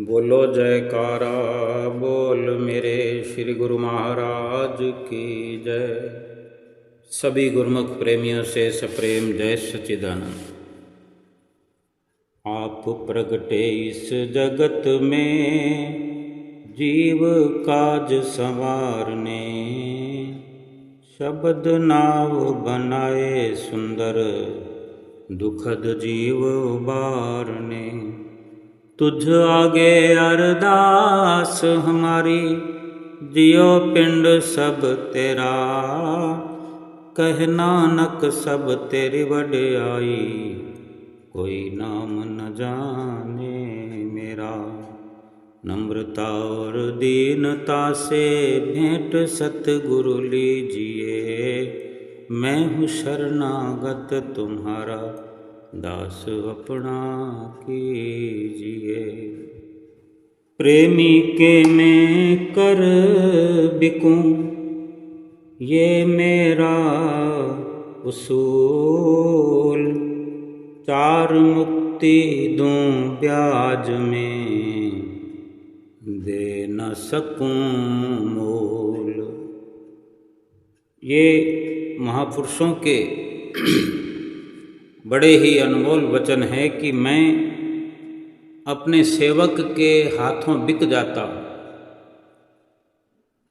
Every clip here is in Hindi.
बोलो जयकारा बोल मेरे श्री गुरु महाराज की जय। सभी गुरुमुख प्रेमियों से सप्रेम जय सच्चिदानंद। आप प्रगटे इस जगत में जीव काज संवारने, शब्द नाव बनाए सुंदर दुखद जीव उबारने। तुझ आगे अरदास हमारी जियो पिंड सब तेरा, कह नानक सब तेरी वड्याई कोई नाम न जाने मेरा। नम्रता और दीनता से भेंट सतगुरु लीजिए, मैं हूँ शरणागत तुम्हारा दास अपना कीजिए। प्रेमी के मैं कर बिकूं ये मेरा उसूल, चार मुक्ति दूं ब्याज में दे न सकूं मोल। ये महापुरुषों के बड़े ही अनमोल वचन है कि मैं अपने सेवक के हाथों बिक जाता हूँ।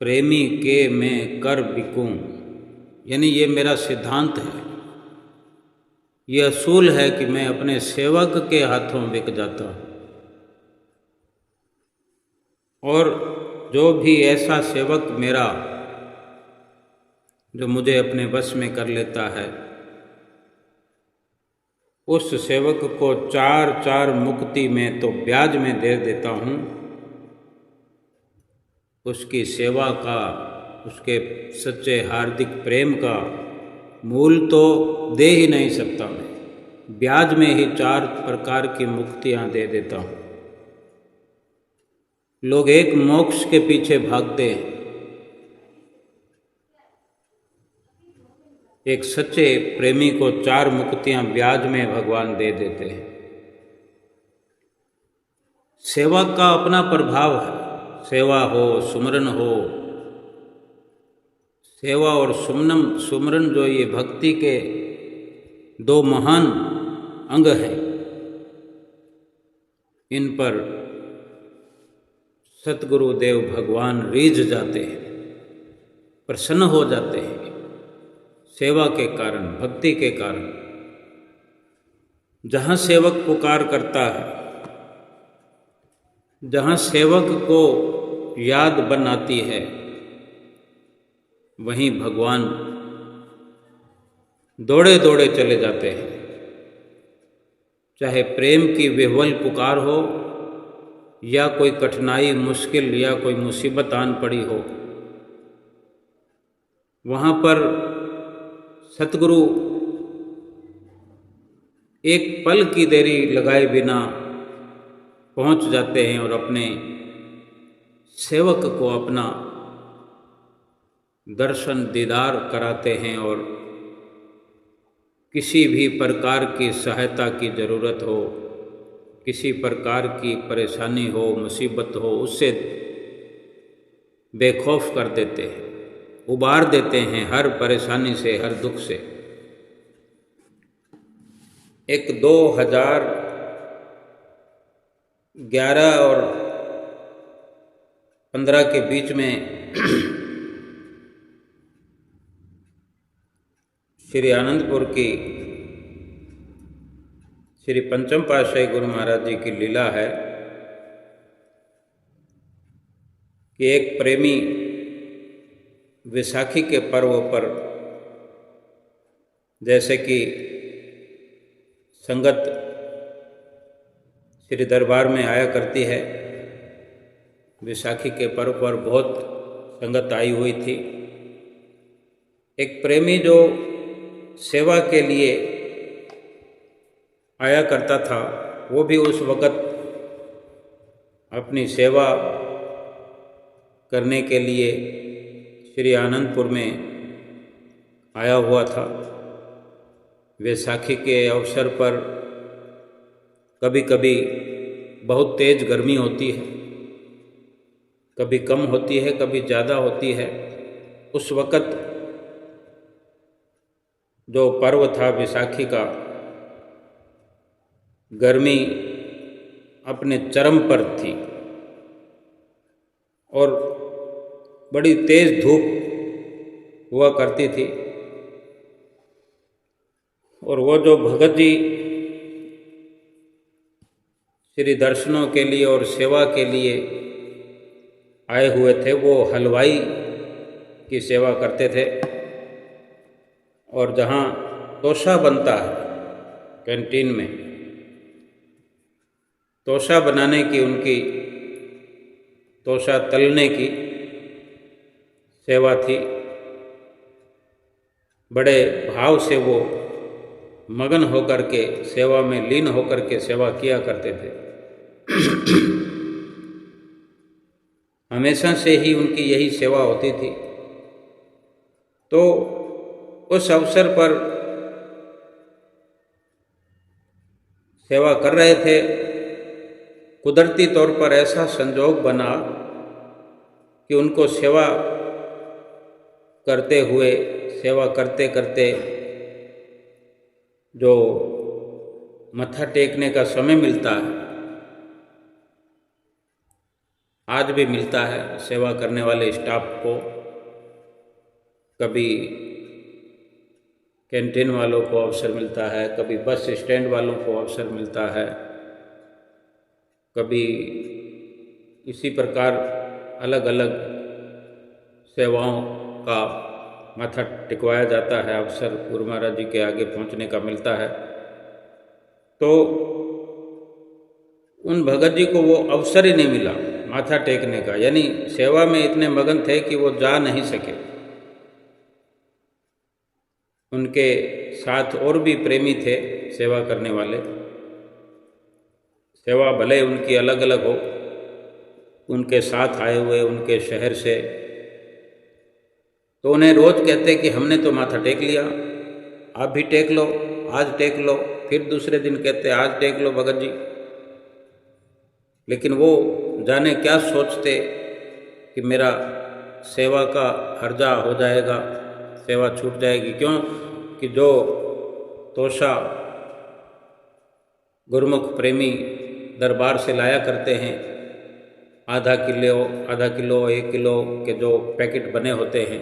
प्रेमी के मैं कर बिकूं, यानी ये मेरा सिद्धांत है, ये असूल है कि मैं अपने सेवक के हाथों बिक जाता हूँ। और जो भी ऐसा सेवक मेरा जो मुझे अपने वश में कर लेता है, उस सेवक को चार चार मुक्ति में तो ब्याज में दे देता हूँ। उसकी सेवा का, उसके सच्चे हार्दिक प्रेम का मूल तो दे ही नहीं सकता मैं, ब्याज में ही चार प्रकार की मुक्तियाँ दे देता हूँ। लोग एक मोक्ष के पीछे भागते हैं, एक सच्चे प्रेमी को चार मुक्तियां ब्याज में भगवान दे देते हैं। सेवा का अपना प्रभाव है, सेवा हो सुमरन हो। सेवा और सुमरन जो ये भक्ति के दो महान अंग हैं, इन पर सतगुरुदेव भगवान रीझ जाते हैं, प्रसन्न हो जाते हैं। सेवा के कारण, भक्ति के कारण जहाँ सेवक पुकार करता है, जहाँ सेवक को याद बनाती है, वहीं भगवान दौड़े दौड़े चले जाते हैं। चाहे प्रेम की विह्वल पुकार हो या कोई कठिनाई, मुश्किल या कोई मुसीबत आन पड़ी हो, वहाँ पर सतगुरु एक पल की देरी लगाए बिना पहुंच जाते हैं और अपने सेवक को अपना दर्शन दीदार कराते हैं। और किसी भी प्रकार की सहायता की ज़रूरत हो, किसी प्रकार की परेशानी हो, मुसीबत हो, उससे बेखौफ कर देते हैं, उबार देते हैं हर परेशानी से, हर दुख से। एक 2011 और 15 के बीच में श्री आनंदपुर की श्री पंचम पातशाही गुरु महाराज जी की लीला है कि एक प्रेमी वैसाखी के पर्व पर, जैसे कि संगत श्री दरबार में आया करती है, वैसाखी के पर्व पर बहुत संगत आई हुई थी। एक प्रेमी जो सेवा के लिए आया करता था, वो भी उस वक़्त अपनी सेवा करने के लिए श्री आनंदपुर में आया हुआ था। वैसाखी के अवसर पर कभी कभी बहुत तेज़ गर्मी होती है, कभी कम होती है, कभी ज़्यादा होती है। उस वक़्त जो पर्व था विसाखी का, गर्मी अपने चरम पर थी और बड़ी तेज़ धूप हुआ करती थी। और वो जो भगत जी श्री दर्शनों के लिए और सेवा के लिए आए हुए थे, वो हलवाई की सेवा करते थे। और जहाँ तोशा बनता है कैंटीन में, तोशा बनाने की उनकी, तोशा तलने की सेवा थी। बड़े भाव से वो मगन होकर के सेवा में लीन होकर के सेवा किया करते थे। हमेशा से ही उनकी यही सेवा होती थी। तो उस अवसर पर सेवा कर रहे थे, कुदरती तौर पर ऐसा संजोग बना कि उनको सेवा करते हुए, सेवा करते करते जो मत्था टेकने का समय मिलता है, आज भी मिलता है सेवा करने वाले स्टाफ को, कभी कैंटीन वालों को अवसर मिलता है, कभी बस स्टैंड वालों को अवसर मिलता है, कभी इसी प्रकार अलग अलग सेवाओं का माथा टिकवाया जाता है, अवसर गुरु महाराज जी के आगे पहुंचने का मिलता है। तो उन भगत जी को वो अवसर ही नहीं मिला माथा टेकने का, यानी सेवा में इतने मगन थे कि वो जा नहीं सके। उनके साथ और भी प्रेमी थे सेवा करने वाले। सेवा भले उनकी अलग अलग हो, उनके साथ आए हुए उनके शहर से, तो उन्हें रोज़ कहते कि हमने तो माथा टेक लिया, आप भी टेक लो, आज टेक लो। फिर दूसरे दिन कहते आज टेक लो भगत जी। लेकिन वो जाने क्या सोचते कि मेरा सेवा का हर्जा हो जाएगा, सेवा छूट जाएगी। क्यों कि जो तोशा गुरुमुख प्रेमी दरबार से लाया करते हैं, आधा किलो 1 किलो के जो पैकेट बने होते हैं,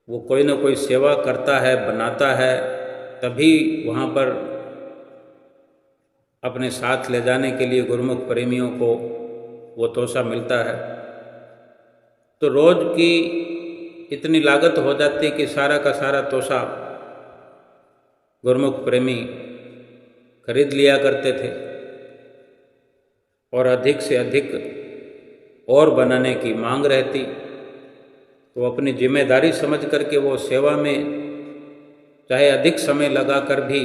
वो कोई ना कोई सेवा करता है, बनाता है, तभी वहाँ पर अपने साथ ले जाने के लिए गुरुमुख प्रेमियों को वो तोशा मिलता है। तो रोज़ की इतनी लागत हो जाती कि सारा का सारा तोशा गुरुमुख प्रेमी खरीद लिया करते थे और अधिक से अधिक और बनाने की मांग रहती। तो अपनी जिम्मेदारी समझ करके वो सेवा में चाहे अधिक समय लगाकर भी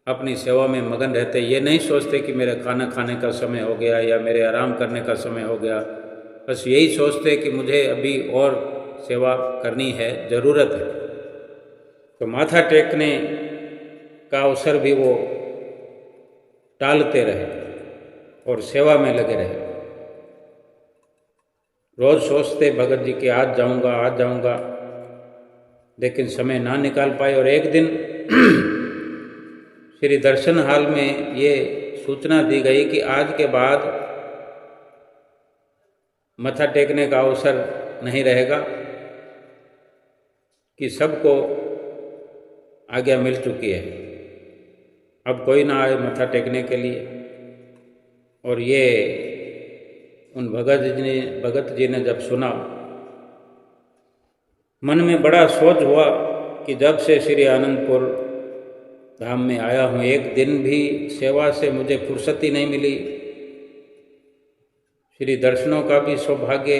अपनी सेवा में मगन रहते। ये नहीं सोचते कि मेरा खाना खाने का समय हो गया या मेरे आराम करने का समय हो गया, बस यही सोचते कि मुझे अभी और सेवा करनी है, ज़रूरत है। तो माथा टेकने का अवसर भी वो टालते रहे और सेवा में लगे रहे। रोज़ सोचते भगत जी कि आज जाऊंगा, लेकिन समय ना निकाल पाए। और एक दिन श्री दर्शन हाल में ये सूचना दी गई कि आज के बाद मत्था टेकने का अवसर नहीं रहेगा, कि सबको आज्ञा मिल चुकी है, अब कोई ना आए मत्था टेकने के लिए। और ये उन भगत जी ने जब सुना, मन में बड़ा सोच हुआ कि जब से श्री आनंदपुर धाम में आया हूँ, एक दिन भी सेवा से मुझे फुर्सत ही नहीं मिली। श्री दर्शनों का भी सौभाग्य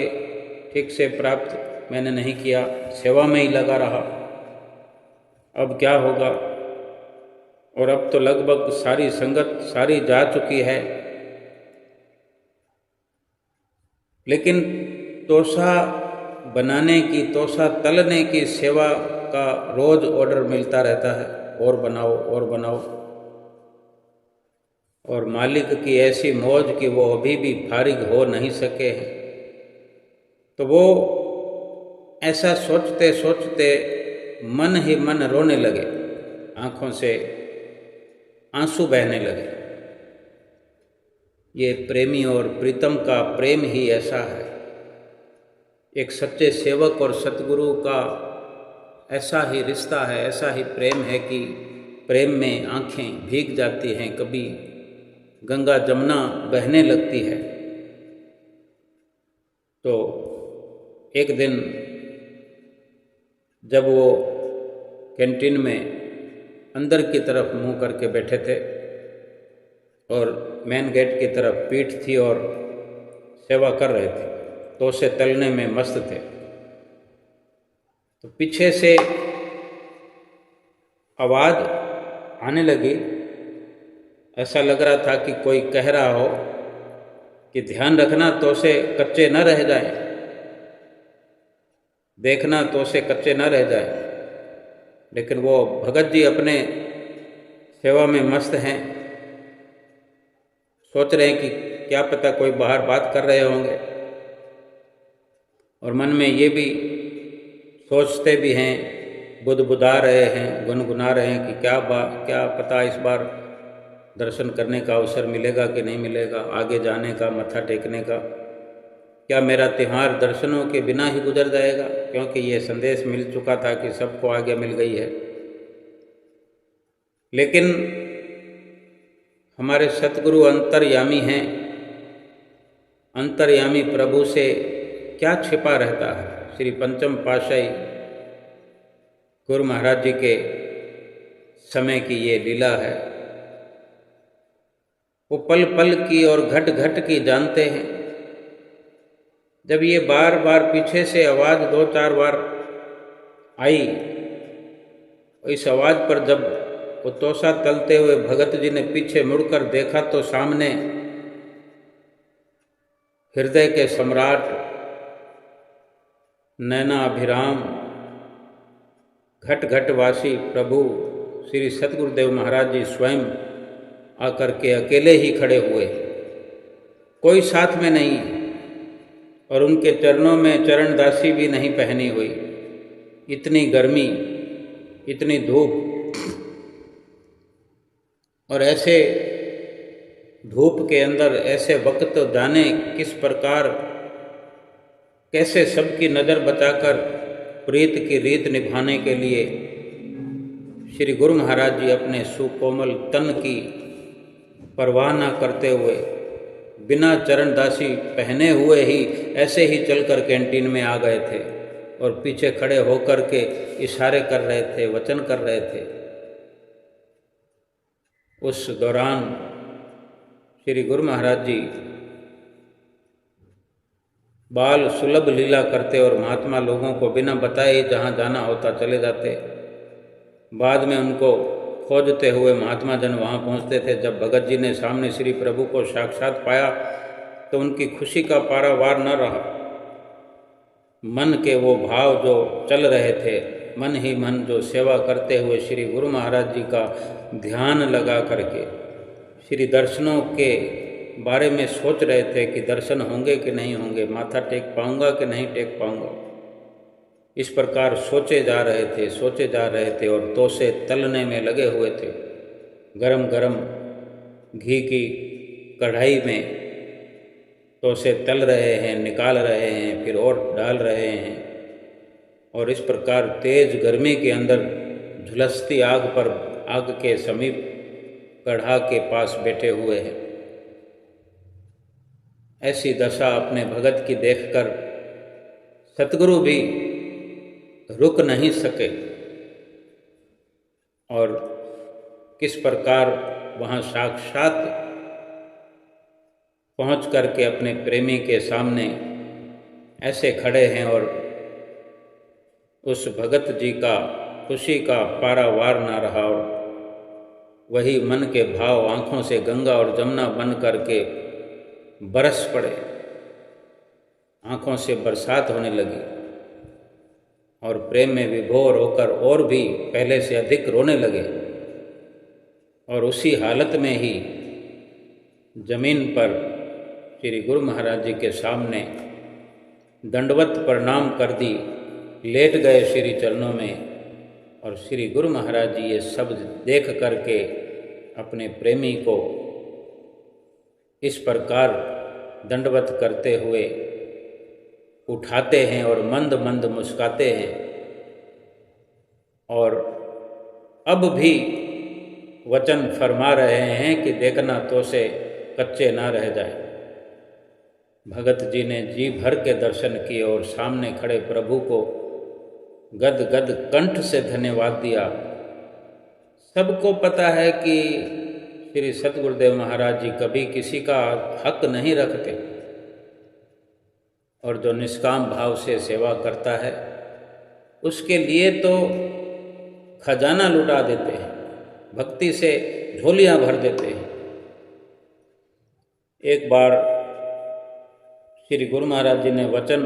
ठीक से प्राप्त मैंने नहीं किया, सेवा में ही लगा रहा। अब क्या होगा? और अब तो लगभग सारी संगत सारी जा चुकी है, लेकिन तोशा बनाने की, तोशा तलने की सेवा का रोज ऑर्डर मिलता रहता है, और बनाओ और बनाओ। और मालिक की ऐसी मौज कि वो अभी भी फारिग हो नहीं सके हैं। तो वो ऐसा सोचते सोचते मन ही मन रोने लगे, आँखों से आंसू बहने लगे। ये प्रेमी और प्रीतम का प्रेम ही ऐसा है। एक सच्चे सेवक और सतगुरु का ऐसा ही रिश्ता है, ऐसा ही प्रेम है कि प्रेम में आँखें भीग जाती हैं, कभी गंगा जमुना बहने लगती है। तो एक दिन जब वो कैंटीन में अंदर की तरफ मुंह करके बैठे थे और मेन गेट की तरफ पीठ थी और सेवा कर रहे थे, तो उसे तलने में मस्त थे, तो पीछे से आवाज़ आने लगी। ऐसा लग रहा था कि कोई कह रहा हो कि ध्यान रखना तो से कच्चे न रह जाए, देखना तो से कच्चे न रह जाए। लेकिन वो भगत जी अपने सेवा में मस्त हैं, सोच रहे हैं कि क्या पता कोई बाहर बात कर रहे होंगे, और मन में ये भी सोचते भी हैं, बुदबुदा रहे हैं, गुनगुना रहे हैं कि क्या पता इस बार दर्शन करने का अवसर मिलेगा कि नहीं मिलेगा, आगे जाने का, मत्था टेकने का। क्या मेरा त्यौहार दर्शनों के बिना ही गुजर जाएगा, क्योंकि ये संदेश मिल चुका था कि सबको आगे मिल गई है। लेकिन हमारे सतगुरु अंतर्यामी हैं, अंतर्यामी प्रभु से क्या छिपा रहता है। श्री पंचम पातशाही गुरु महाराज जी के समय की ये लीला है। वो पल पल की और घट घट की जानते हैं। जब ये बार बार पीछे से आवाज़ 2-4 बार आई, इस आवाज़ पर जब वो तोसा तलते हुए भगत जी ने पीछे मुड़कर देखा तो सामने हृदय के सम्राट, नैनाभिराम, घट घटवासी प्रभु श्री सतगुरुदेव महाराज जी स्वयं आकर के अकेले ही खड़े हुए, कोई साथ में नहीं, और उनके चरणों में चरणदासी भी नहीं पहनी हुई। इतनी गर्मी, इतनी धूप, और ऐसे धूप के अंदर ऐसे वक्त जाने किस प्रकार कैसे सबकी नज़र बचाकर प्रीत की रीत निभाने के लिए श्री गुरु महाराज जी अपने सुकोमल तन की परवाह न करते हुए, बिना चरणदासी पहने हुए ही ऐसे ही चलकर कैंटीन में आ गए थे और पीछे खड़े होकर के इशारे कर रहे थे, वचन कर रहे थे। उस दौरान श्री गुरु महाराज जी बाल सुलभ लीला करते और महात्मा लोगों को बिना बताए जहाँ जाना होता चले जाते। बाद में उनको खोजते हुए महात्मा जन वहाँ पहुँचते थे। जब भगत जी ने सामने श्री प्रभु को साक्षात पाया तो उनकी खुशी का पारावार न रहा। मन के वो भाव जो चल रहे थे, मन ही मन जो सेवा करते हुए श्री गुरु महाराज जी का ध्यान लगा करके श्री दर्शनों के बारे में सोच रहे थे कि दर्शन होंगे कि नहीं होंगे, माथा टेक पाऊंगा कि नहीं टेक पाऊंगा। इस प्रकार सोचे जा रहे थे और तोसे तलने में लगे हुए थे। गरम गरम घी की कढ़ाई में तोसे तल रहे हैं, निकाल रहे हैं, फिर और डाल रहे हैं, और इस प्रकार तेज गर्मी के अंदर झुलसती आग पर, आग के समीप कढ़ा के पास बैठे हुए हैं। ऐसी दशा अपने भगत की देखकर सतगुरु भी रुक नहीं सके और किस प्रकार वहाँ साक्षात पहुँच करके अपने प्रेमी के सामने ऐसे खड़े हैं और उस भगत जी का खुशी का पारावार ना रहा और वही मन के भाव आँखों से गंगा और जमुना बन करके बरस पड़े। आँखों से बरसात होने लगी और प्रेम में विभोर होकर और भी पहले से अधिक रोने लगे। और उसी हालत में ही जमीन पर श्री गुरु महाराज जी के सामने दंडवत प्रणाम कर दी, लेट गए श्री चरणों में। और श्री गुरु महाराज जी ये सब देख करके अपने प्रेमी को इस प्रकार दंडवत करते हुए उठाते हैं और मंद मंद मुस्काते हैं, और अब भी वचन फरमा रहे हैं कि देखना तो से कच्चे ना रह जाए। भगत जी ने जी भर के दर्शन किए और सामने खड़े प्रभु को गद गद कंठ से धन्यवाद दिया। सबको पता है कि श्री सतगुरुदेव महाराज जी कभी किसी का हक नहीं रखते, और जो निष्काम भाव से सेवा करता है उसके लिए तो खजाना लुटा देते हैं, भक्ति से झोलियां भर देते हैं। एक बार श्री गुरु महाराज जी ने वचन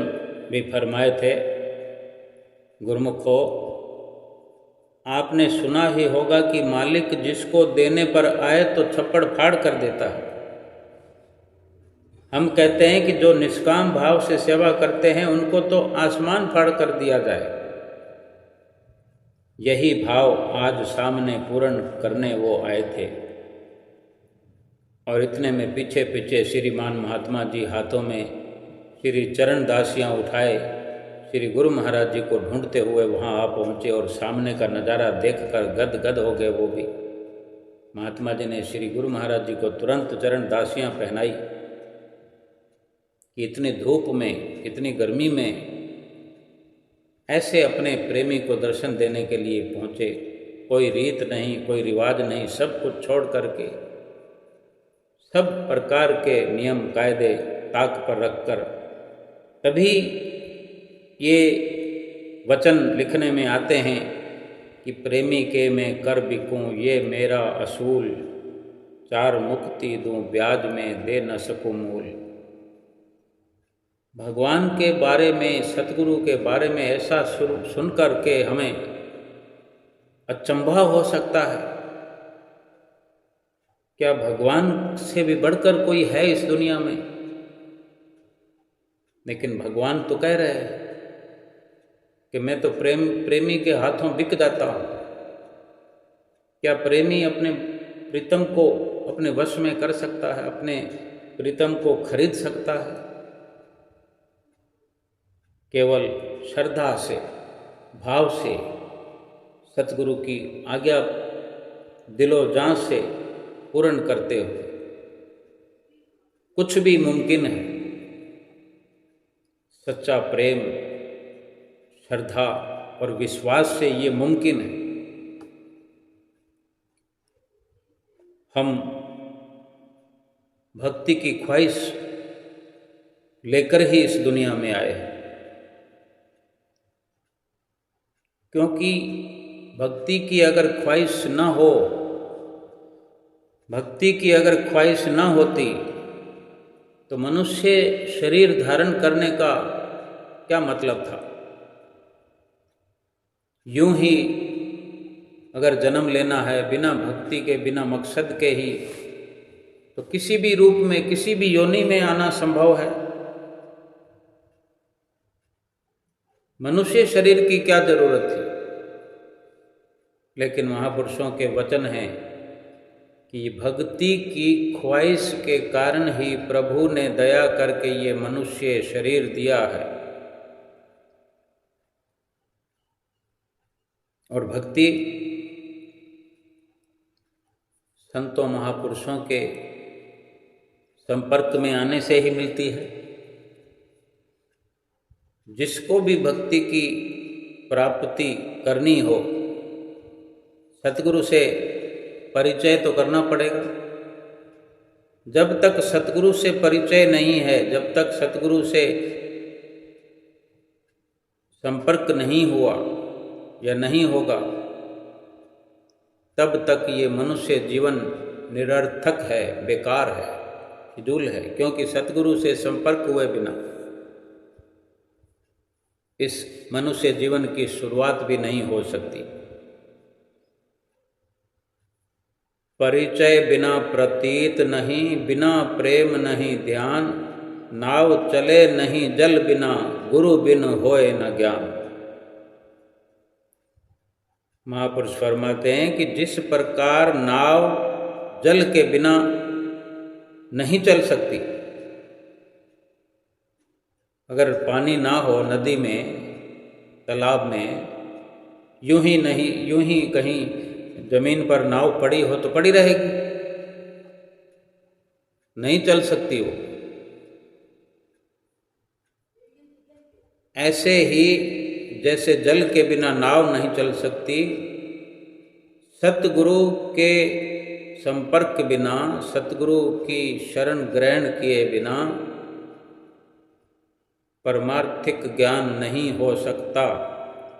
भी फरमाए थे, गुरुमुखो आपने सुना ही होगा कि मालिक जिसको देने पर आए तो छप्पड़ फाड़ कर देता है। हम कहते हैं कि जो निष्काम भाव से सेवा करते हैं उनको तो आसमान फाड़ कर दिया जाए। यही भाव आज सामने पूर्ण करने वो आए थे, और इतने में पीछे पीछे श्रीमान महात्मा जी हाथों में श्री चरण दासियाँ उठाए श्री गुरु महाराज जी को ढूंढते हुए वहाँ आ पहुँचे, और सामने का नज़ारा देखकर गद गद हो गए वो भी। महात्मा जी ने श्री गुरु महाराज जी को तुरंत चरण दासियाँ पहनाई कि इतनी धूप में, इतनी गर्मी में ऐसे अपने प्रेमी को दर्शन देने के लिए पहुँचे। कोई रीत नहीं, कोई रिवाज नहीं, सब कुछ छोड़ करके, सब प्रकार के नियम कायदे ताक पर रखकर तभी ये वचन लिखने में आते हैं कि प्रेमी के मैं कर बिकूं ये मेरा असूल, चार मुक्ति दूं ब्याज में दे न सकूं मूल। भगवान के बारे में, सतगुरु के बारे में ऐसा सुन कर के हमें अचंभा हो सकता है। क्या भगवान से भी बढ़कर कोई है इस दुनिया में? लेकिन भगवान तो कह रहे हैं कि मैं तो प्रेमी के हाथों बिक जाता हूँ। क्या प्रेमी अपने प्रीतम को अपने वश में कर सकता है, अपने प्रीतम को खरीद सकता है? केवल श्रद्धा से, भाव से, सतगुरु की आज्ञा दिलो जान से पूर्ण करते हुए कुछ भी मुमकिन है। सच्चा प्रेम, श्रद्धा और विश्वास से ये मुमकिन है। हम भक्ति की ख्वाहिश लेकर ही इस दुनिया में आए हैं, क्योंकि भक्ति की अगर ख्वाहिश न हो, भक्ति की अगर ख्वाहिश न होती तो मनुष्य शरीर धारण करने का क्या मतलब था? यूं ही अगर जन्म लेना है बिना भक्ति के, बिना मकसद के ही, तो किसी भी रूप में, किसी भी योनि में आना संभव है। मनुष्य शरीर की क्या जरूरत थी? लेकिन महापुरुषों के वचन हैं कि भक्ति की ख्वाहिश के कारण ही प्रभु ने दया करके ये मनुष्य शरीर दिया है। और भक्ति संतों महापुरुषों के संपर्क में आने से ही मिलती है। जिसको भी भक्ति की प्राप्ति करनी हो, सतगुरु से परिचय तो करना पड़ेगा। जब तक सतगुरु से परिचय नहीं है, जब तक सतगुरु से संपर्क नहीं हुआ या नहीं होगा, तब तक ये मनुष्य जीवन निरर्थक है, बेकार है, फिजूल है। क्योंकि सतगुरु से संपर्क हुए बिना इस मनुष्य जीवन की शुरुआत भी नहीं हो सकती। परिचय बिना प्रतीत नहीं, बिना प्रेम नहीं ध्यान, नाव चले नहीं जल बिना, गुरु बिन होए न ज्ञान। महापुरुष फरमाते हैं कि जिस प्रकार नाव जल के बिना नहीं चल सकती, अगर पानी ना हो नदी में, तालाब में, यूं ही कहीं जमीन पर नाव पड़ी हो तो पड़ी रहेगी, नहीं चल सकती वो। ऐसे ही जैसे जल के बिना नाव नहीं चल सकती, सतगुरु के संपर्क बिना, सतगुरु की शरण ग्रहण किए बिना परमार्थिक ज्ञान नहीं हो सकता,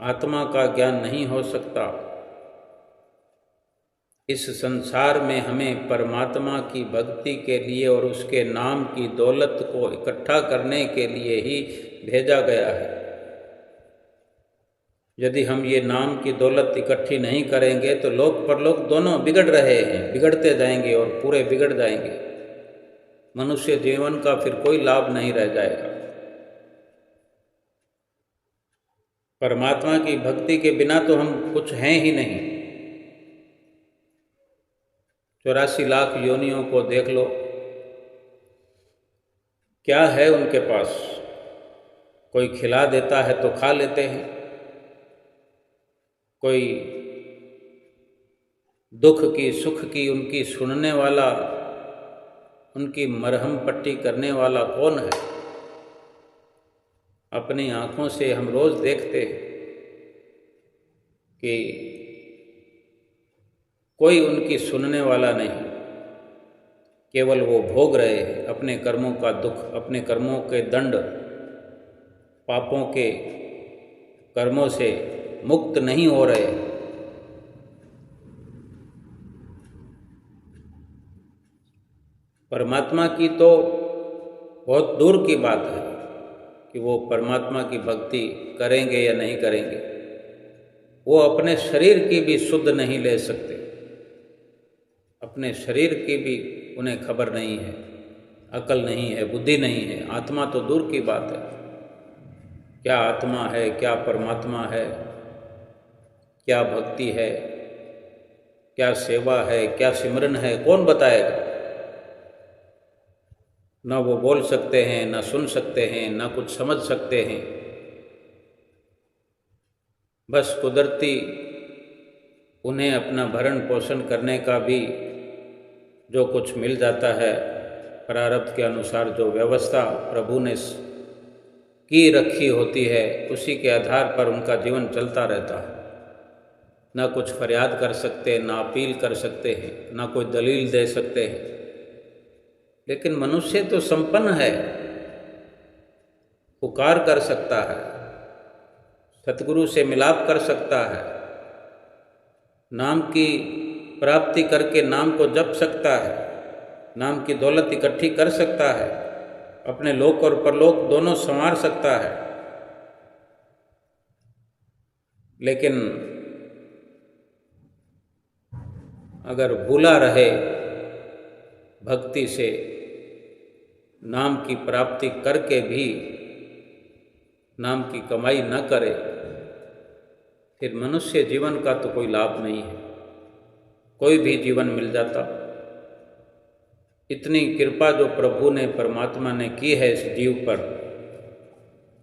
आत्मा का ज्ञान नहीं हो सकता। इस संसार में हमें परमात्मा की भक्ति के लिए और उसके नाम की दौलत को इकट्ठा करने के लिए ही भेजा गया है। यदि हम ये नाम की दौलत इकट्ठी नहीं करेंगे तो लोक परलोक दोनों बिगड़ रहे हैं, बिगड़ते जाएंगे और पूरे बिगड़ जाएंगे। मनुष्य जीवन का फिर कोई लाभ नहीं रह जाएगा। परमात्मा की भक्ति के बिना तो हम कुछ हैं ही नहीं। 84 लाख योनियों को देख लो, क्या है उनके पास? कोई खिला देता है तो खा लेते हैं, कोई दुख की सुख की उनकी सुनने वाला, उनकी मरहम पट्टी करने वाला कौन है? अपनी आँखों से हम रोज देखते हैं कि कोई उनकी सुनने वाला नहीं, केवल वो भोग रहे हैं अपने कर्मों का दुख, अपने कर्मों के दंड, पापों के कर्मों से मुक्त नहीं हो रहे। परमात्मा की तो बहुत दूर की बात है कि वो परमात्मा की भक्ति करेंगे या नहीं करेंगे। वो अपने शरीर की भी सुध नहीं ले सकते, अपने शरीर की भी उन्हें खबर नहीं है, अकल नहीं है, बुद्धि नहीं है। आत्मा तो दूर की बात है। क्या आत्मा है, क्या परमात्मा है, क्या भक्ति है, क्या सेवा है, क्या सिमरन है, कौन बताएगा? ना वो बोल सकते हैं, ना सुन सकते हैं, ना कुछ समझ सकते हैं। बस कुदरती उन्हें अपना भरण पोषण करने का भी जो कुछ मिल जाता है, प्रारब्ध के अनुसार जो व्यवस्था प्रभु ने की रखी होती है, उसी के आधार पर उनका जीवन चलता रहता है। ना कुछ फरियाद कर सकते, ना अपील कर सकते हैं, ना कोई दलील दे सकते हैं। लेकिन मनुष्य तो संपन्न है, पुकार कर सकता है, सतगुरु से मिलाप कर सकता है, नाम की प्राप्ति करके नाम को जप सकता है, नाम की दौलत इकट्ठी कर सकता है, अपने लोक और परलोक दोनों संवार सकता है। लेकिन अगर भूला रहे भक्ति से, नाम की प्राप्ति करके भी नाम की कमाई न करे, फिर मनुष्य जीवन का तो कोई लाभ नहीं है। कोई भी जीवन मिल जाता। इतनी कृपा जो प्रभु ने, परमात्मा ने की है इस जीव पर,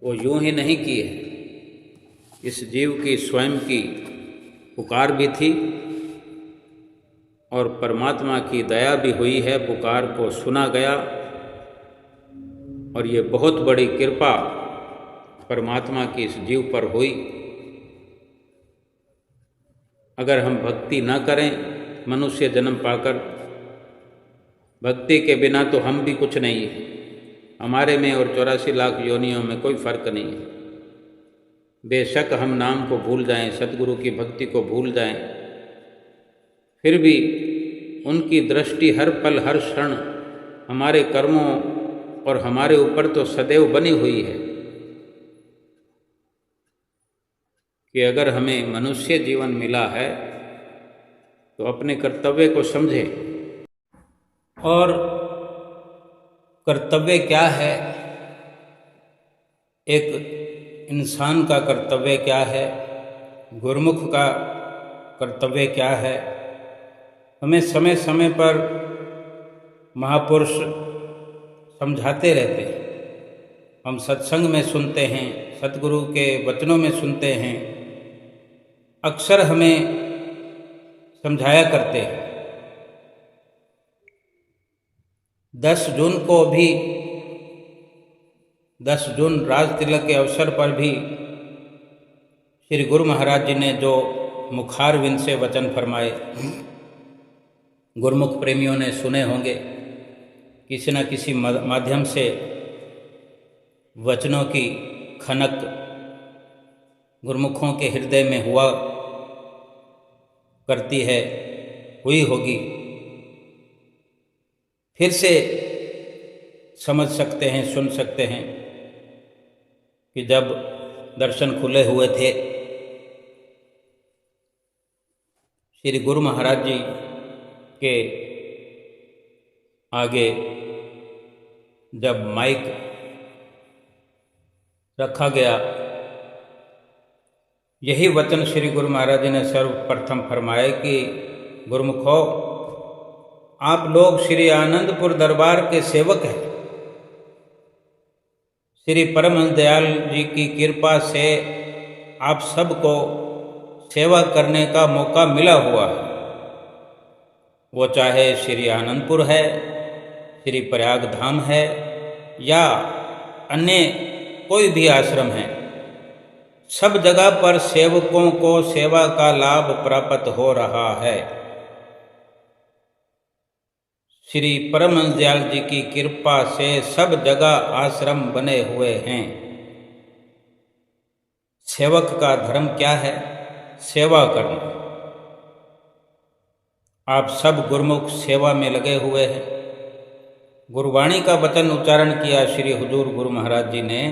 वो यूं ही नहीं की है। इस जीव की स्वयं की पुकार भी थी और परमात्मा की दया भी हुई है, पुकार को सुना गया। और ये बहुत बड़ी कृपा परमात्मा की इस जीव पर हुई। अगर हम भक्ति न करें मनुष्य जन्म पाकर, भक्ति के बिना तो हम भी कुछ नहीं है। हमारे में और 84 लाख योनियों में कोई फर्क नहीं है। बेशक हम नाम को भूल जाएं, सतगुरु की भक्ति को भूल जाएं, फिर भी उनकी दृष्टि हर पल हर क्षण हमारे कर्मों और हमारे ऊपर तो सदैव बनी हुई है कि अगर हमें मनुष्य जीवन मिला है तो अपने कर्तव्य को समझे। और कर्तव्य क्या है, एक इंसान का कर्तव्य क्या है, गुरुमुख का कर्तव्य क्या है, हमें समय समय पर महापुरुष समझाते रहते हैं। हम सत्संग में सुनते हैं, सतगुरु के वचनों में सुनते हैं, अक्सर हमें समझाया करते हैं। 10 जून को भी, 10 जून राज तिलक के अवसर पर भी श्री गुरु महाराज जी ने जो मुखारविंद से वचन फरमाए, गुरुमुख प्रेमियों ने सुने होंगे, किसी न किसी माध्यम से वचनों की खनक गुरुमुखों के हृदय में हुआ करती है, हुई होगी। फिर से समझ सकते हैं, सुन सकते हैं कि जब दर्शन खुले हुए थे, श्री गुरु महाराज जी के आगे जब माइक रखा गया, यही वचन श्री गुरु महाराज जी ने सर्वप्रथम फरमाए कि गुरुमुखों, आप लोग श्री आनंदपुर दरबार के सेवक हैं। श्री परमहंस दयाल जी की कृपा से आप सबको सेवा करने का मौका मिला हुआ है। वो चाहे श्री आनंदपुर है, श्री प्रयाग धाम है या अन्य कोई भी आश्रम है, सब जगह पर सेवकों को सेवा का लाभ प्राप्त हो रहा है। श्री परमहंस दयाल जी की कृपा से सब जगह आश्रम बने हुए हैं। सेवक का धर्म क्या है? सेवा करना। आप सब गुरुमुख सेवा में लगे हुए हैं। गुरुवाणी का वचन उच्चारण किया श्री हुजूर गुरु महाराज जी ने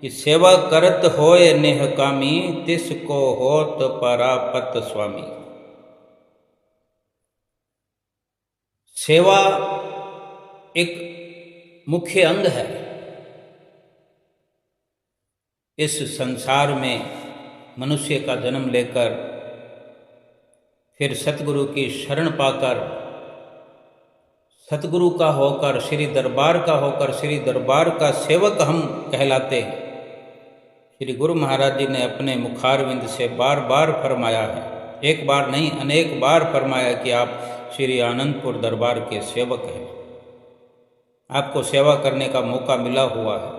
कि सेवा करत होए निहकामी, तिसको होत परापत स्वामी। सेवा एक मुख्य अंग है। इस संसार में मनुष्य का जन्म लेकर फिर सतगुरु की शरण पाकर, सतगुरु का होकर, श्री दरबार का होकर, श्री दरबार का सेवक हम कहलाते हैं। श्री गुरु महाराज जी ने अपने मुखारविंद से बार बार फरमाया है, एक बार नहीं अनेक बार फरमाया कि आप श्री आनंदपुर दरबार के सेवक हैं। आपको सेवा करने का मौका मिला हुआ है।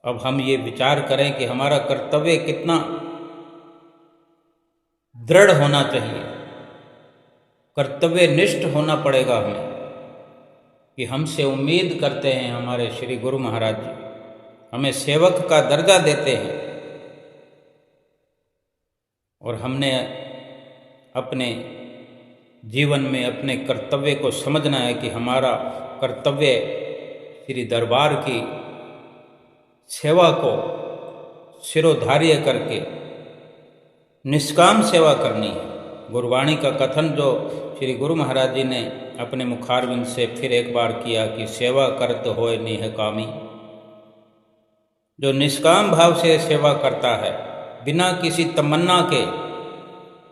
अब हम ये विचार करें कि हमारा कर्तव्य कितना दृढ़ होना चाहिए, कर्तव्य निष्ठ होना पड़ेगा हमें, कि हमसे उम्मीद करते हैं हमारे श्री गुरु महाराज जी, हमें सेवक का दर्जा देते हैं और हमने अपने जीवन में अपने कर्तव्य को समझना है कि हमारा कर्तव्य श्री दरबार की सेवा को शिरोधार्य करके निष्काम सेवा करनी है। गुरुवाणी का कथन जो श्री गुरु महाराज जी ने अपने मुखारविंद से फिर एक बार किया कि सेवा करत होए निहकामी। जो निष्काम भाव से सेवा करता है, बिना किसी तमन्ना के,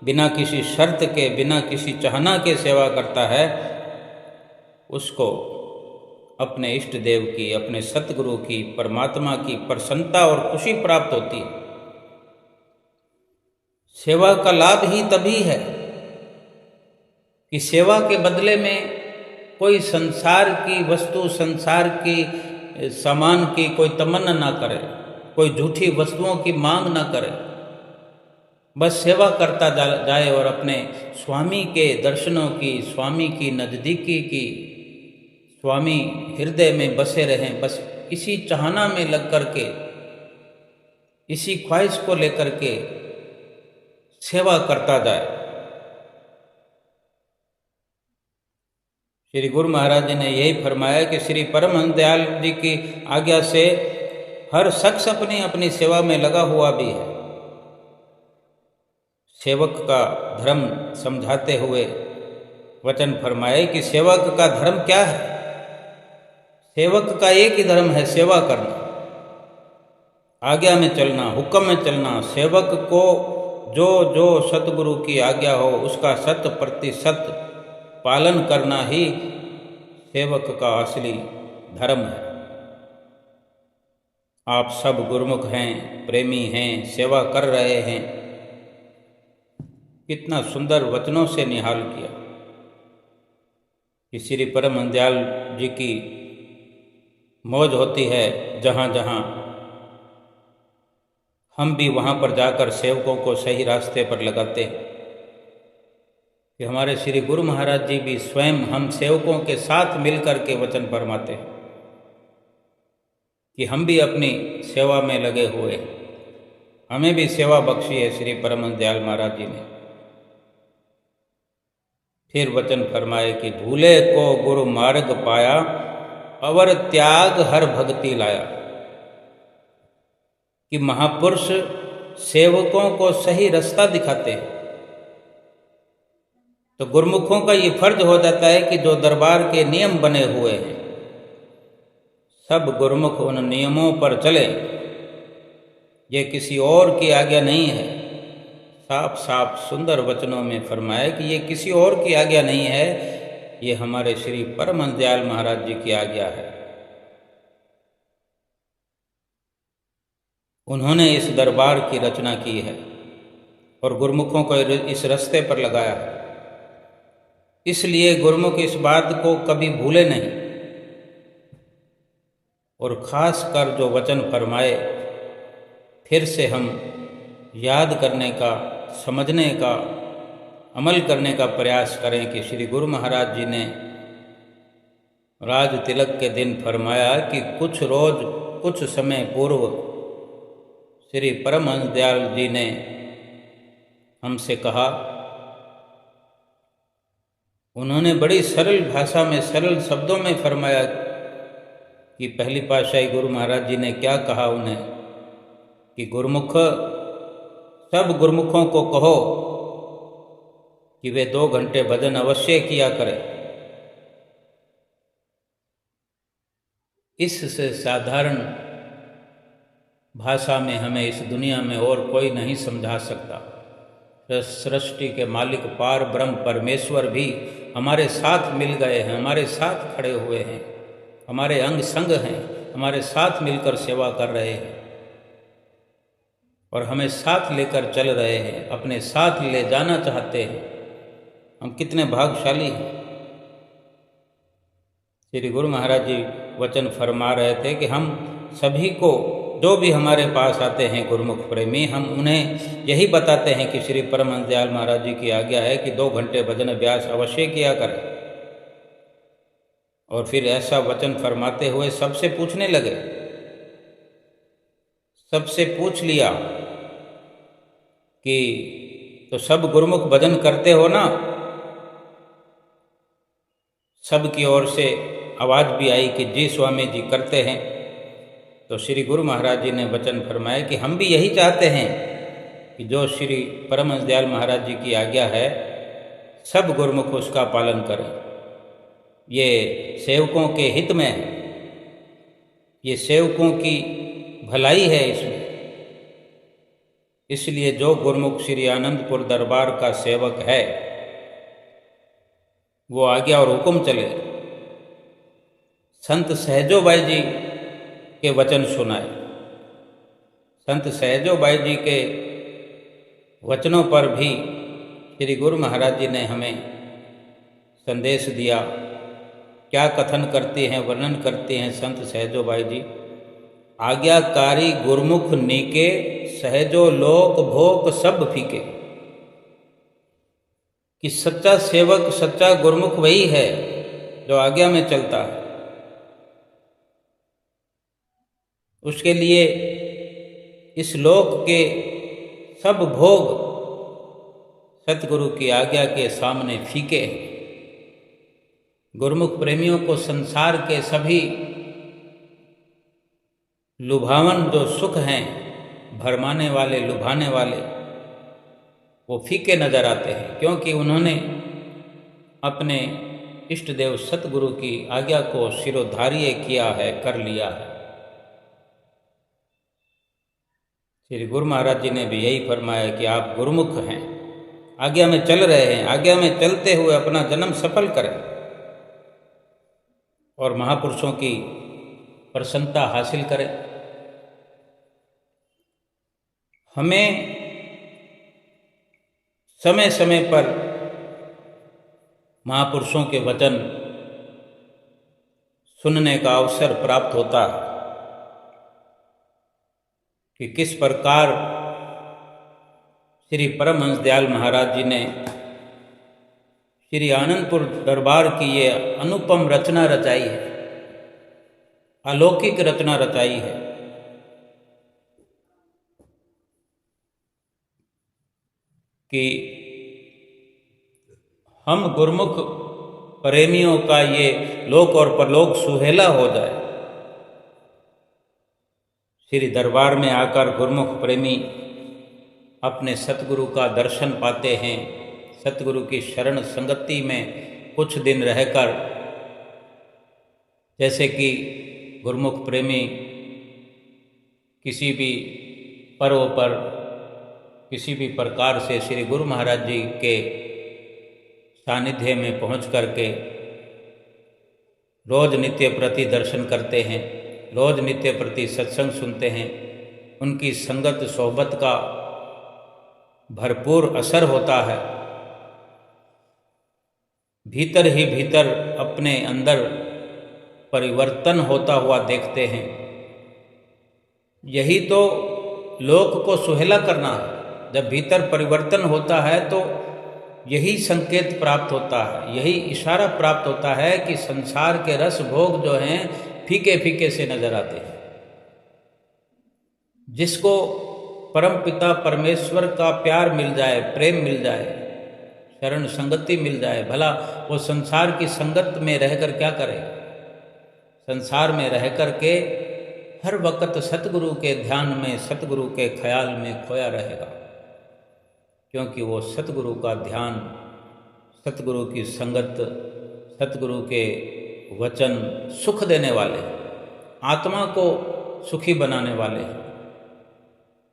बिना किसी शर्त के, बिना किसी चाहना के सेवा करता है, उसको अपने इष्ट देव की, अपने सतगुरु की, परमात्मा की प्रसन्नता और खुशी प्राप्त होती है। सेवा का लाभ ही तभी है कि सेवा के बदले में कोई संसार की वस्तु, संसार की सामान की कोई तमन्ना ना करे, कोई झूठी वस्तुओं की मांग ना करे, बस सेवा करता जाए और अपने स्वामी के दर्शनों की, स्वामी की नज़दीकी की, स्वामी हृदय में बसे रहें। बस इसी चाहना में लग करके, इसी ख्वाहिश को लेकर के सेवा करता जाए। श्री गुरु महाराज जी ने यही फरमाया कि श्री परमहंस दयाल जी की आज्ञा से हर शख्स अपनी अपनी सेवा में लगा हुआ भी है। सेवक का धर्म समझाते हुए वचन फरमाए कि सेवक का धर्म क्या है। सेवक का एक ही धर्म है, सेवा करना, आज्ञा में चलना, हुक्म में चलना। सेवक को जो जो सतगुरु की आज्ञा हो उसका 100% पालन करना ही सेवक का असली धर्म है। आप सब गुरुमुख हैं, प्रेमी हैं, सेवा कर रहे हैं। कितना सुंदर वचनों से निहाल किया कि श्री परम दयाल जी की मौज होती है जहाँ जहाँ, हम भी वहाँ पर जाकर सेवकों को सही रास्ते पर लगाते हैं। कि हमारे श्री गुरु महाराज जी भी स्वयं हम सेवकों के साथ मिलकर के वचन फरमाते हैं कि हम भी अपनी सेवा में लगे हुए, हमें भी सेवा बख्शी है श्री परम दयाल महाराज जी ने। फिर वचन फरमाए कि भूले को गुरु मार्ग पाया, अवर त्याग हर भक्ति लाया। कि महापुरुष सेवकों को सही रास्ता दिखाते हैं, तो गुरुमुखों का ये फर्ज हो जाता है कि जो दरबार के नियम बने हुए हैं, सब गुरुमुख उन नियमों पर चले। ये किसी और की आज्ञा नहीं है। साफ साफ सुंदर वचनों में फरमाया कि ये किसी और की आज्ञा नहीं है, ये हमारे श्री परम दयाल महाराज जी की आज्ञा है। उन्होंने इस दरबार की रचना की है और गुरुमुखों को इस रास्ते पर लगाया है। इसलिए गुरुमुख इस बात को कभी भूले नहीं। और ख़ास कर जो वचन फरमाए, फिर से हम याद करने का, समझने का, अमल करने का प्रयास करें कि श्री गुरु महाराज जी ने राज तिलक के दिन फरमाया कि कुछ समय पूर्व श्री परमहंस दयाल जी ने हमसे कहा। उन्होंने बड़ी सरल भाषा में, सरल शब्दों में फरमाया कि पहली पातशाही गुरु महाराज जी ने क्या कहा उन्हें कि गुरुमुख, सब गुरुमुखों को कहो कि वे 2 घंटे भजन अवश्य किया करें। इससे साधारण भाषा में हमें इस दुनिया में और कोई नहीं समझा सकता। सृष्टि के मालिक पार ब्रह्म परमेश्वर भी हमारे साथ मिल गए हैं, हमारे साथ खड़े हुए हैं, हमारे अंग संग हैं, हमारे साथ मिलकर सेवा कर रहे हैं और हमें साथ लेकर चल रहे हैं, अपने साथ ले जाना चाहते हैं। हम कितने भाग्यशाली हैं। श्री गुरु महाराज जी वचन फरमा रहे थे कि हम सभी को, जो भी हमारे पास आते हैं गुरुमुख प्रेमी, हम उन्हें यही बताते हैं कि श्री परमहंस दयाल महाराज जी की आज्ञा है कि 2 घंटे भजन अभ्यास अवश्य किया करें। और फिर ऐसा वचन फरमाते हुए सबसे पूछने लगे, सबसे पूछ लिया कि तो सब गुरुमुख भजन करते हो ना? सब की ओर से आवाज़ भी आई कि जी स्वामी जी करते हैं। तो श्री गुरु महाराज जी ने वचन फरमाया कि हम भी यही चाहते हैं कि जो श्री परमहंस दयाल महाराज जी की आज्ञा है, सब गुरुमुख उसका पालन करें। ये सेवकों के हित में है, ये सेवकों की भलाई है इसमें। इसलिए जो गुरुमुख श्री आनंदपुर दरबार का सेवक है, वो आज्ञा और हुक्म चले। संत सहजोबाई जी के वचन सुनाए। संत सहजोबाई जी के वचनों पर भी श्री गुरु महाराज जी ने हमें संदेश दिया। क्या कथन करती हैं, वर्णन करती हैं संत सहजोबाई जी? आज्ञाकारी गुरुमुख नीके, सहजो लोक भोग सब फीके। कि सच्चा सेवक, सच्चा गुरुमुख वही है जो आज्ञा में चलता है। उसके लिए इस लोक के सब भोग सतगुरु की आज्ञा के सामने फीके हैं। गुरुमुख प्रेमियों को संसार के सभी लुभावन जो सुख हैं, भरमाने वाले, लुभाने वाले, वो फीके नज़र आते हैं, क्योंकि उन्होंने अपने इष्ट देव सतगुरु की आज्ञा को शिरोधार्य किया है, कर लिया है। श्री गुरु महाराज जी ने भी यही फरमाया कि आप गुरुमुख हैं, आज्ञा में चल रहे हैं, आज्ञा में चलते हुए अपना जन्म सफल करें और महापुरुषों की प्रसन्नता हासिल करें। हमें समय समय पर महापुरुषों के वचन सुनने का अवसर प्राप्त होता है कि किस प्रकार श्री परमहंस दयाल महाराज जी ने श्री आनंदपुर दरबार की ये अनुपम रचना रचाई है, अलौकिक रचना रचाई है। कि हम गुरुमुख प्रेमियों का ये लोक और परलोक सुहेला हो जाए। श्री दरबार में आकर गुरुमुख प्रेमी अपने सतगुरु का दर्शन पाते हैं। सतगुरु की शरण संगति में कुछ दिन रहकर, जैसे कि गुरुमुख प्रेमी किसी भी पर्व पर किसी भी प्रकार से श्री गुरु महाराज जी के सानिध्य में पहुंच करके रोज नित्य प्रति दर्शन करते हैं, रोज नित्य प्रति सत्संग सुनते हैं। उनकी संगत सोहबत का भरपूर असर होता है। भीतर ही भीतर अपने अंदर परिवर्तन होता हुआ देखते हैं। यही तो लोक को सुहेला करना है। जब भीतर परिवर्तन होता है तो यही संकेत प्राप्त होता है, यही इशारा प्राप्त होता है कि संसार के रस भोग जो हैं फीके फीके से नजर आते हैं। जिसको परम पिता परमेश्वर का प्यार मिल जाए, प्रेम मिल जाए, शरण संगति मिल जाए, भला वो संसार की संगत में रहकर क्या करे? संसार में रह कर के हर वक्त सतगुरु के ध्यान में, सतगुरु के ख्याल में खोया रहेगा, क्योंकि वो सतगुरु का ध्यान, सतगुरु की संगत, सतगुरु के वचन सुख देने वाले हैं, आत्मा को सुखी बनाने वाले हैं।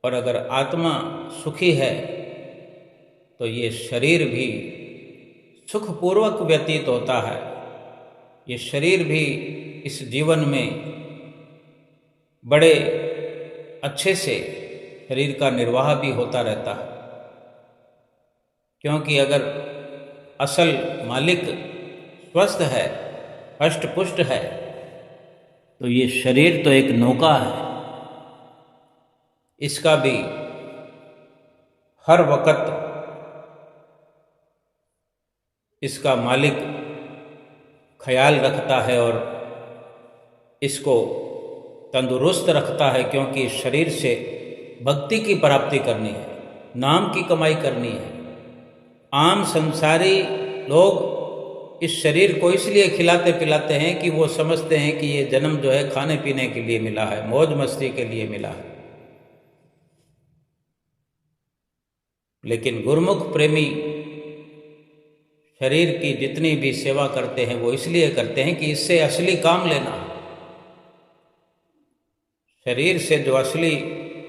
और अगर आत्मा सुखी है तो ये शरीर भी सुखपूर्वक व्यतीत होता है। ये शरीर भी इस जीवन में बड़े अच्छे से शरीर का निर्वाह भी होता रहता है, क्योंकि अगर असल मालिक स्वस्थ है, हष्ट पुष्ट है, तो ये शरीर तो एक नौका है। इसका भी हर वक्त इसका मालिक ख्याल रखता है और इसको तंदुरुस्त रखता है, क्योंकि इस शरीर से भक्ति की प्राप्ति करनी है, नाम की कमाई करनी है। आम संसारी लोग इस शरीर को इसलिए खिलाते पिलाते हैं कि वो समझते हैं कि ये जन्म जो है खाने पीने के लिए मिला है, मौज मस्ती के लिए मिला है। लेकिन गुरुमुख प्रेमी शरीर की जितनी भी सेवा करते हैं वो इसलिए करते हैं कि इससे असली काम लेना है। शरीर से जो असली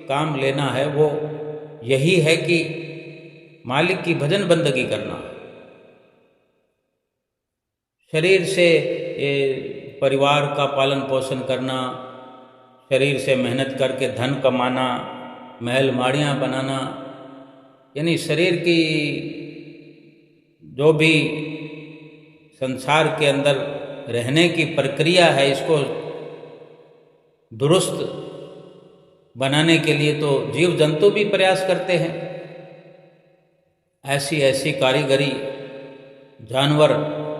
काम लेना है वो यही है कि मालिक की भजन बंदगी करना। शरीर से परिवार का पालन पोषण करना, शरीर से मेहनत करके धन कमाना, महल माड़ियाँ बनाना, यानी शरीर की जो भी संसार के अंदर रहने की प्रक्रिया है, इसको दुरुस्त बनाने के लिए तो जीव जंतु भी प्रयास करते हैं। ऐसी ऐसी कारीगरी जानवर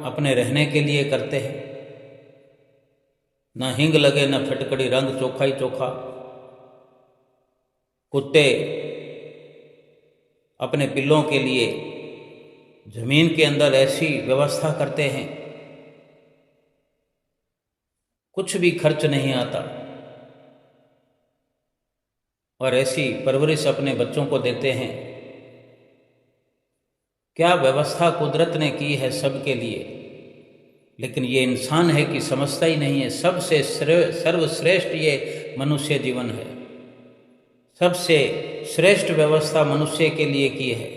अपने रहने के लिए करते हैं। न हिंग लगे न फटकड़ी, रंग चोखा ही चोखा। कुत्ते अपने पिल्लों के लिए जमीन के अंदर ऐसी व्यवस्था करते हैं, कुछ भी खर्च नहीं आता, और ऐसी परवरिश अपने बच्चों को देते हैं क्या व्यवस्था कुदरत ने की है सबके लिए, लेकिन ये इंसान है कि समझता ही नहीं है। सबसे सर्वश्रेष्ठ ये मनुष्य जीवन है। सबसे श्रेष्ठ व्यवस्था मनुष्य के लिए की है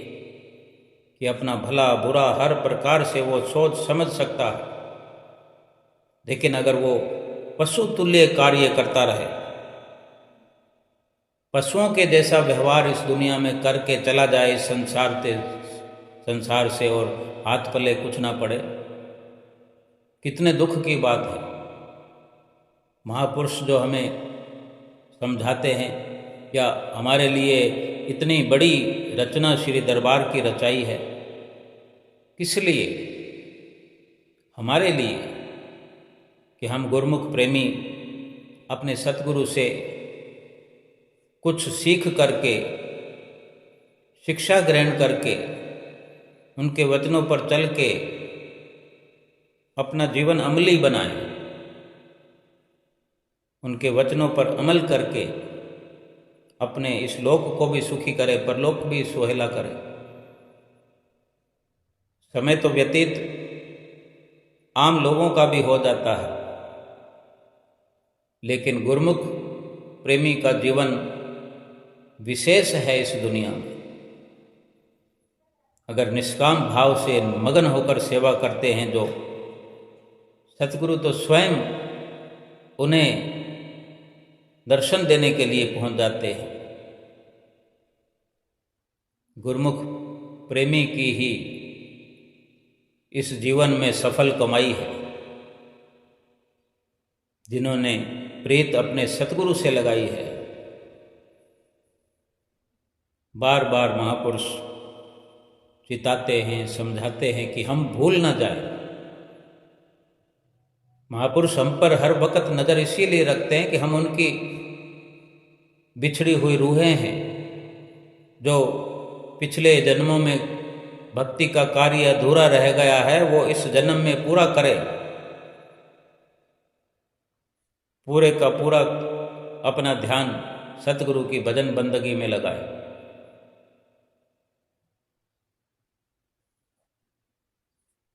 कि अपना भला बुरा हर प्रकार से वो सोच समझ सकता है। लेकिन अगर वो पशु तुल्य कार्य करता रहे, पशुओं के जैसा व्यवहार इस दुनिया में करके चला जाए इस संसार से और हाथ पल्ले कुछ ना पड़े, कितने दुख की बात है। महापुरुष जो हमें समझाते हैं या हमारे लिए इतनी बड़ी रचना श्री दरबार की रचाई है, किस लिए? हमारे लिए कि हम गुरुमुख प्रेमी अपने सतगुरु से कुछ सीख करके, शिक्षा ग्रहण करके, उनके वचनों पर चल के अपना जीवन अमली बनाएं, उनके वचनों पर अमल करके अपने इस लोक को भी सुखी करे, परलोक भी सुहेला करे। समय तो व्यतीत आम लोगों का भी हो जाता है, लेकिन गुरुमुख प्रेमी का जीवन विशेष है इस दुनिया में। अगर निष्काम भाव से मगन होकर सेवा करते हैं जो सतगुरु, तो स्वयं उन्हें दर्शन देने के लिए पहुंच जाते हैं। गुरुमुख प्रेमी की ही इस जीवन में सफल कमाई है, जिन्होंने प्रीत अपने सतगुरु से लगाई है। बार बार महापुरुष चिताते हैं, समझाते हैं कि हम भूल ना जाएं। महापुरुष हम पर हर वक्त नज़र इसीलिए रखते हैं कि हम उनकी बिछड़ी हुई रूहें हैं, जो पिछले जन्मों में भक्ति का कार्य अधूरा रह गया है, वो इस जन्म में पूरा करें, पूरे का पूरा अपना ध्यान सतगुरु की भजन बंदगी में लगाए।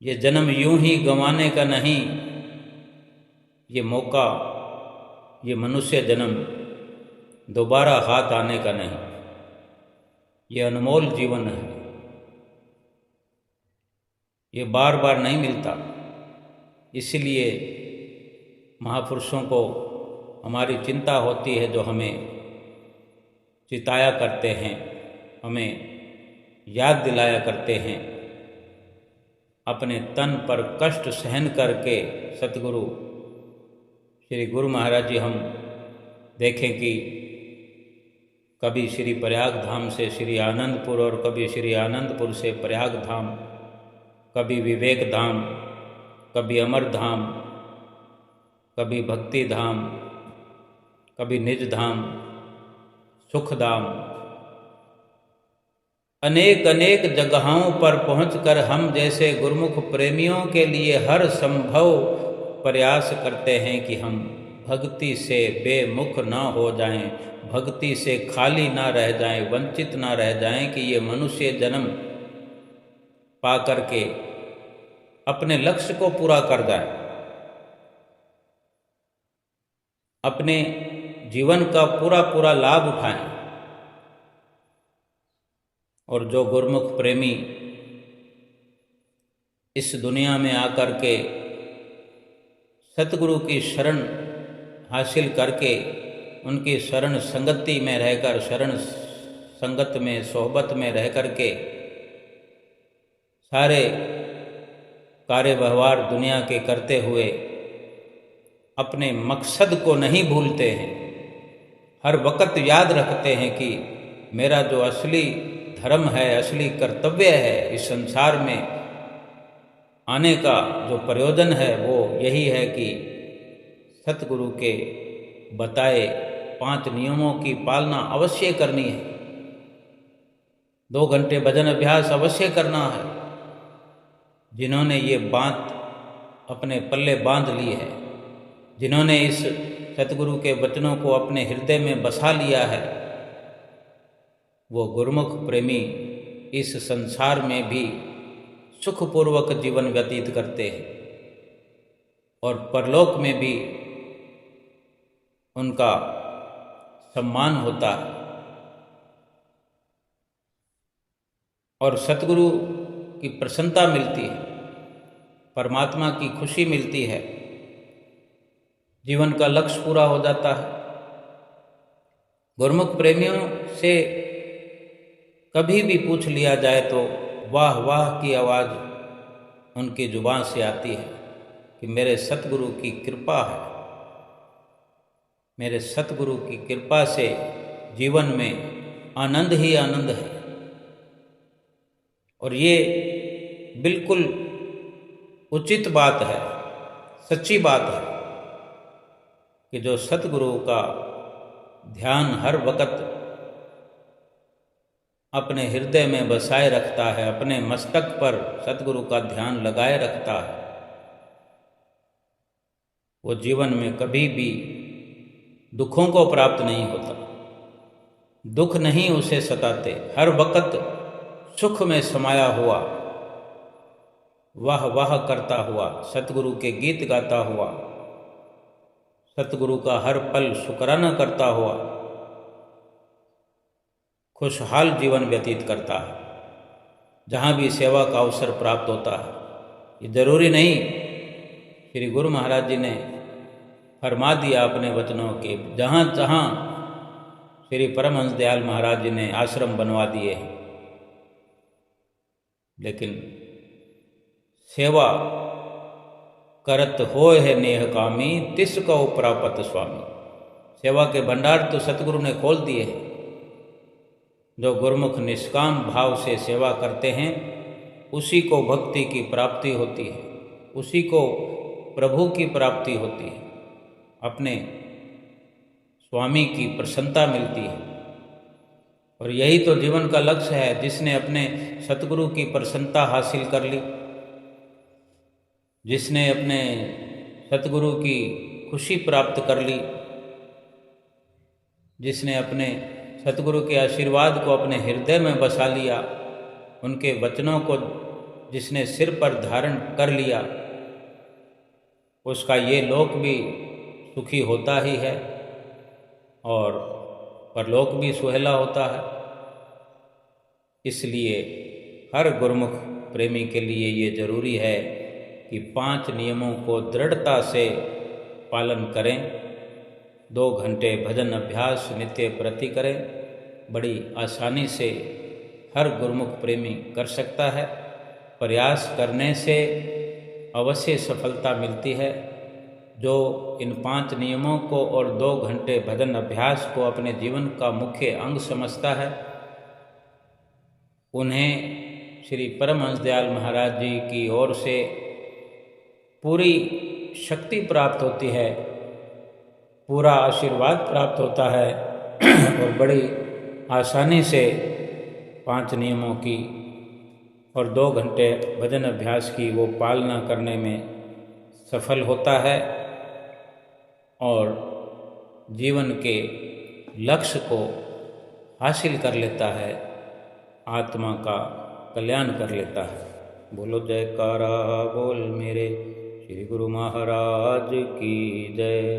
ये जन्म यूं ही गंवाने का नहीं, ये मौका, ये मनुष्य जन्म दोबारा हाथ आने का नहीं, ये अनमोल जीवन है, ये बार बार नहीं मिलता। इसलिए महापुरुषों को हमारी चिंता होती है, जो हमें चिताया करते हैं, हमें याद दिलाया करते हैं। अपने तन पर कष्ट सहन करके सतगुरु श्री गुरु महाराज जी, हम देखें कि कभी श्री प्रयाग धाम से श्री आनंदपुर और कभी श्री आनंदपुर से प्रयाग धाम, कभी विवेक धाम, कभी अमर धाम, कभी भक्ति धाम, कभी निज धाम, सुख धाम, अनेक अनेक जगहों पर पहुंचकर हम जैसे गुरुमुख प्रेमियों के लिए हर संभव प्रयास करते हैं कि हम भक्ति से बेमुख ना हो जाएं, भक्ति से खाली ना रह जाएं, वंचित ना रह जाएं, कि ये मनुष्य जन्म पा करके अपने लक्ष्य को पूरा कर जाए, अपने जीवन का पूरा पूरा लाभ उठाएं। और जो गुरुमुख प्रेमी इस दुनिया में आकर के सतगुरु की शरण हासिल करके उनकी शरण संगति में रहकर, शरण संगत में, सोहबत में रह करके सारे कार्य व्यवहार दुनिया के करते हुए अपने मकसद को नहीं भूलते हैं, हर वक्त याद रखते हैं कि मेरा जो असली धर्म है, असली कर्तव्य है, इस संसार में आने का जो प्रयोजन है वो यही है कि सतगुरु के बताए 5 नियमों की पालना अवश्य करनी है, 2 घंटे भजन अभ्यास अवश्य करना है। जिन्होंने ये बात अपने पल्ले बांध ली है, जिन्होंने इस सतगुरु के वचनों को अपने हृदय में बसा लिया है, वो गुरुमुख प्रेमी इस संसार में भी सुखपूर्वक जीवन व्यतीत करते हैं और परलोक में भी उनका सम्मान होता है और सतगुरु की प्रसन्नता मिलती है, परमात्मा की खुशी मिलती है, जीवन का लक्ष्य पूरा हो जाता है। गुरुमुख प्रेमियों से कभी भी पूछ लिया जाए तो वाह वाह की आवाज़ उनकी जुबान से आती है कि मेरे सतगुरु की कृपा है, मेरे सतगुरु की कृपा से जीवन में आनंद ही आनंद है। और ये बिल्कुल उचित बात है, सच्ची बात है कि जो सतगुरु का ध्यान हर वक्त अपने हृदय में बसाए रखता है, अपने मस्तक पर सतगुरु का ध्यान लगाए रखता है, वो जीवन में कभी भी दुखों को प्राप्त नहीं होता, दुख नहीं उसे सताते। हर वक्त सुख में समाया हुआ, वाह वाह करता हुआ, सतगुरु के गीत गाता हुआ, सतगुरु का हर पल शुक्राना करता हुआ खुशहाल जीवन व्यतीत करता है। जहाँ भी सेवा का अवसर प्राप्त होता है, ये जरूरी नहीं, श्री गुरु महाराज जी ने फरमा दिया अपने वचनों के, जहाँ जहाँ श्री परमहंस दयाल महाराज जी ने आश्रम बनवा दिए हैं, लेकिन सेवा करत होय है नेह कामी तिस को प्रापत स्वामी। सेवा के भंडार तो सतगुरु ने खोल दिए हैं। जो गुरुमुख निष्काम भाव से सेवा करते हैं उसी को भक्ति की प्राप्ति होती है, उसी को प्रभु की प्राप्ति होती है, अपने स्वामी की प्रसन्नता मिलती है। और यही तो जीवन का लक्ष्य है। जिसने अपने सतगुरु की प्रसन्नता हासिल कर ली, जिसने अपने सतगुरु की खुशी प्राप्त कर ली, जिसने अपने सतगुरु के आशीर्वाद को अपने हृदय में बसा लिया, उनके वचनों को जिसने सिर पर धारण कर लिया, उसका ये लोक भी सुखी होता ही है और परलोक भी सुहेला होता है। इसलिए हर गुरुमुख प्रेमी के लिए ये जरूरी है कि 5 नियमों को दृढ़ता से पालन करें। 2 घंटे भजन अभ्यास नित्य प्रति करें। बड़ी आसानी से हर गुरुमुख प्रेमी कर सकता है। प्रयास करने से अवश्य सफलता मिलती है। जो इन 5 नियमों को और 2 घंटे भजन अभ्यास को अपने जीवन का मुख्य अंग समझता है, उन्हें श्री परमहंस दयाल महाराज जी की ओर से पूरी शक्ति प्राप्त होती है, पूरा आशीर्वाद प्राप्त होता है और बड़ी आसानी से 5 नियमों की और 2 घंटे भजन अभ्यास की वो पालना करने में सफल होता है और जीवन के लक्ष्य को हासिल कर लेता है, आत्मा का कल्याण कर लेता है। बोलो जयकारा बोल मेरे श्री गुरु महाराज की जय।